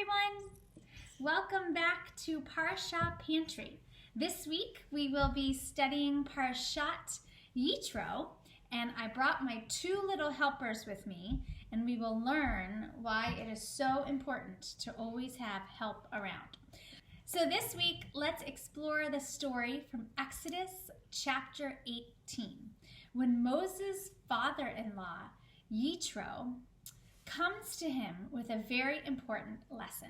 everyone! Welcome back to Parashat Pantry. This week we will be studying Parashat Yitro, and I brought my two little helpers with me, and we will learn why it is so important to always have help around. So this week, let's explore the story from Exodus chapter 18, when Moses' father-in-law, Yitro, comes to him with a very important lesson.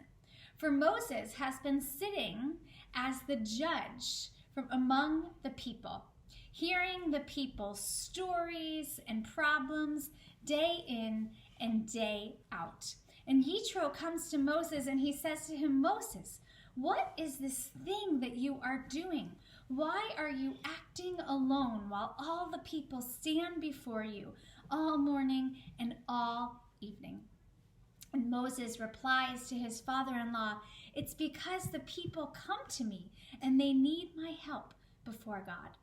For Moses has been sitting as the judge from among the people, hearing the people's stories and problems day in and day out. And Yitro comes to Moses and he says to him, "Moses, what is this thing that you are doing? Why are you acting alone while all the people stand before you all morning and all evening?" And Moses replies to his father-in-law, "It's because the people come to me and they need my help before God."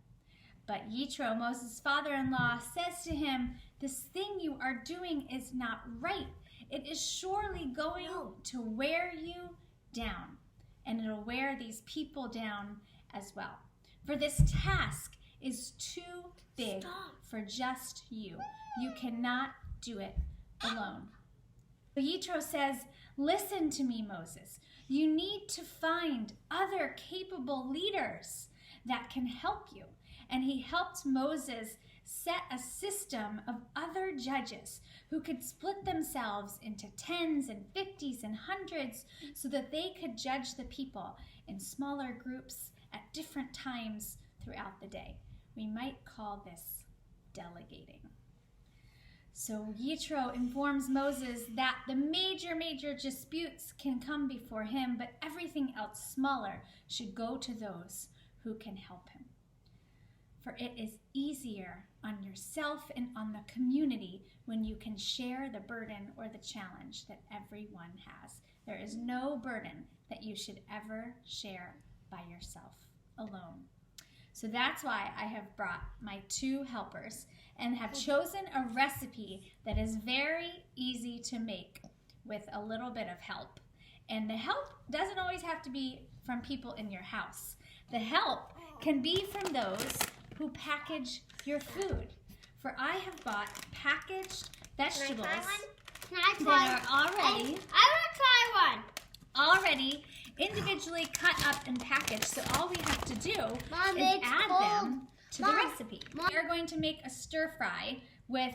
But Yitro, Moses' father-in-law, says to him, "This thing you are doing is not right. It is surely going to wear you down, and it'll wear these people down as well. For this task is too big for just you. You cannot do it alone." Yitro says, "Listen to me, Moses. You need to find other capable leaders that can help you." And he helped Moses set a system of other judges who could split themselves into tens and fifties and hundreds so that they could judge the people in smaller groups at different times throughout the day. We might call this delegating. So Yitro informs Moses that the major disputes can come before him, but everything else smaller should go to those who can help him. For it is easier on yourself and on the community when you can share the burden or the challenge that everyone has. There is no burden that you should ever share by yourself alone. So that's why I have brought my two helpers and have chosen a recipe that is very easy to make with a little bit of help. And the help doesn't always have to be from people in your house. The help can be from those who package your food. For I have bought packaged vegetables that are already individually cut up and packaged, so all we have to do is add them to the recipe. We are going to make a stir fry with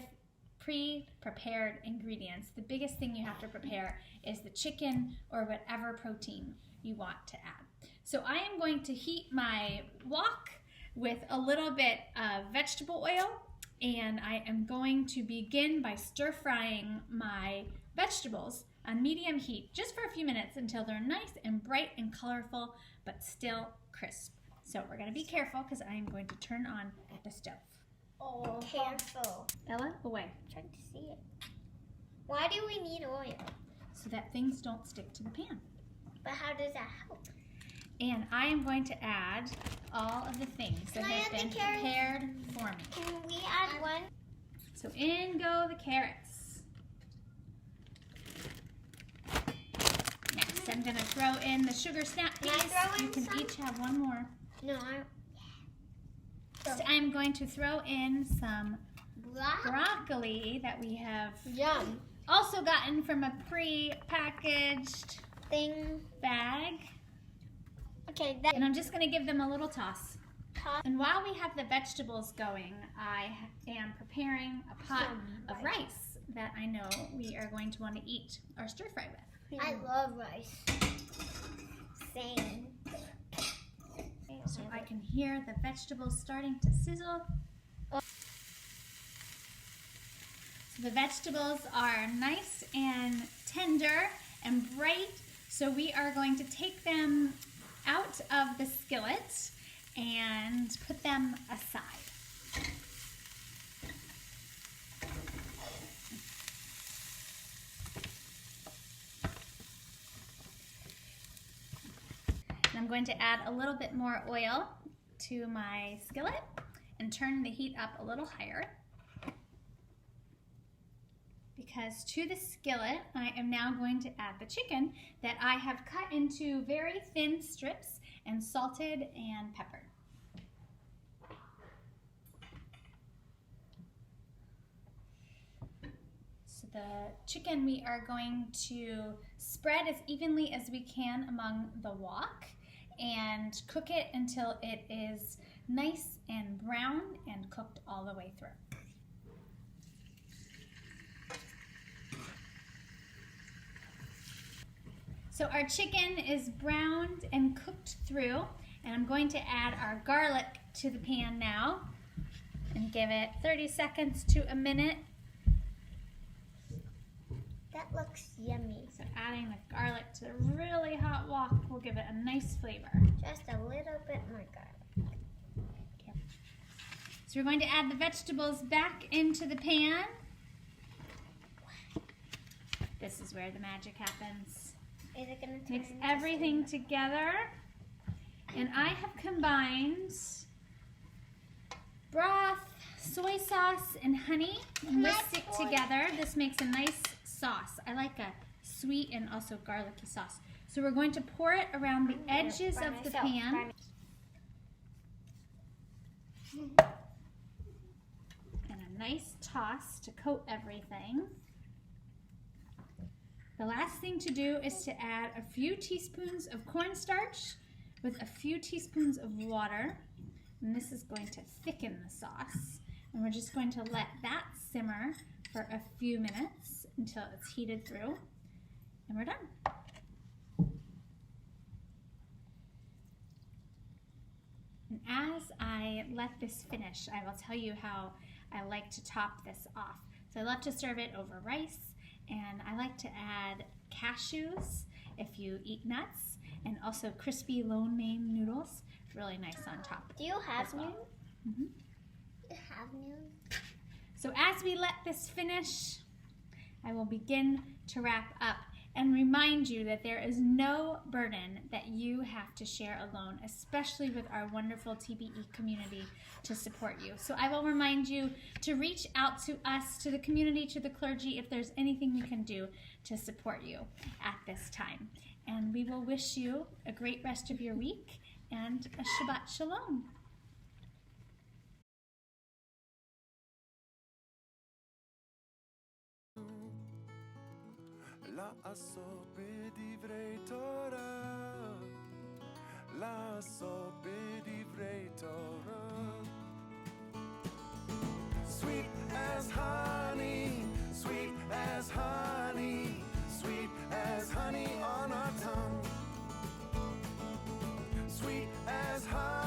pre-prepared ingredients. The biggest thing you have to prepare is the chicken or whatever protein you want to add. So I am going to heat my wok with a little bit of vegetable oil, and I am going to begin by stir frying my vegetables on medium heat just for a few minutes until they're nice and bright and colorful, but still crisp. So we're going to be careful because I am going to turn on the stove. Oh, careful. Ella, away. I'm trying to see it. Why do we need oil? So that things don't stick to the pan. But how does that help? And I am going to add all of the things that have been prepared for me. Can we add one? So in go the carrots. Next, I'm going to throw in the sugar snap peas. You can each have one more. No, Next, I'm going to throw in some broccoli that we have also gotten from a pre-packaged bag. Okay, and I'm just going to give them a little toss. And while we have the vegetables going, I am preparing a pot of rice that I know we are going to want to eat our stir fry with. I love rice. Same. So I can hear the vegetables starting to sizzle. So the vegetables are nice and tender and bright. So we are going to take them out of the skillet and put them aside. And I'm going to add a little bit more oil to my skillet and turn the heat up a little higher. because to the skillet I am now going to add the chicken that I have cut into very thin strips and salted and peppered. So the chicken we are going to spread as evenly as we can among the wok and cook it until it is nice and brown and cooked all the way through. So our chicken is browned and cooked through, and I'm going to add our garlic to the pan now and give it 30 seconds to a minute. That looks yummy. So adding the garlic to the really hot wok will give it a nice flavor. Just a little bit more garlic. Okay. So we're going to add the vegetables back into the pan. This is where the magic happens. Is it gonna Mix turn everything together, and I have combined broth, soy sauce, and honey and whisked it together. This makes a nice sauce. I like a sweet and also garlicky sauce. So we're going to pour it around the edges of the pan. And a nice toss to coat everything. The last thing to do is to add a few teaspoons of cornstarch with a few teaspoons of water. And this is going to thicken the sauce. And we're just going to let that simmer for a few minutes until it's heated through. And we're done. And as I let this finish, I will tell you how I like to top this off. So I love to serve it over rice. And I like to add cashews if you eat nuts, and also crispy lo mein noodles. Really nice on top. Do you have well. noon? Mm-hmm. You have noon? So as we let this finish, I will begin to wrap up and remind you that there is no burden that you have to share alone, especially with our wonderful TBE community to support you. So I will remind you to reach out to us, to the community, to the clergy, if there's anything we can do to support you at this time. And we will wish you a great rest of your week and a Shabbat Shalom. לעשות בדברי תורה, לעשות בדברי תורה. Sweet as honey, sweet as honey, sweet as honey on our tongue. Sweet as honey.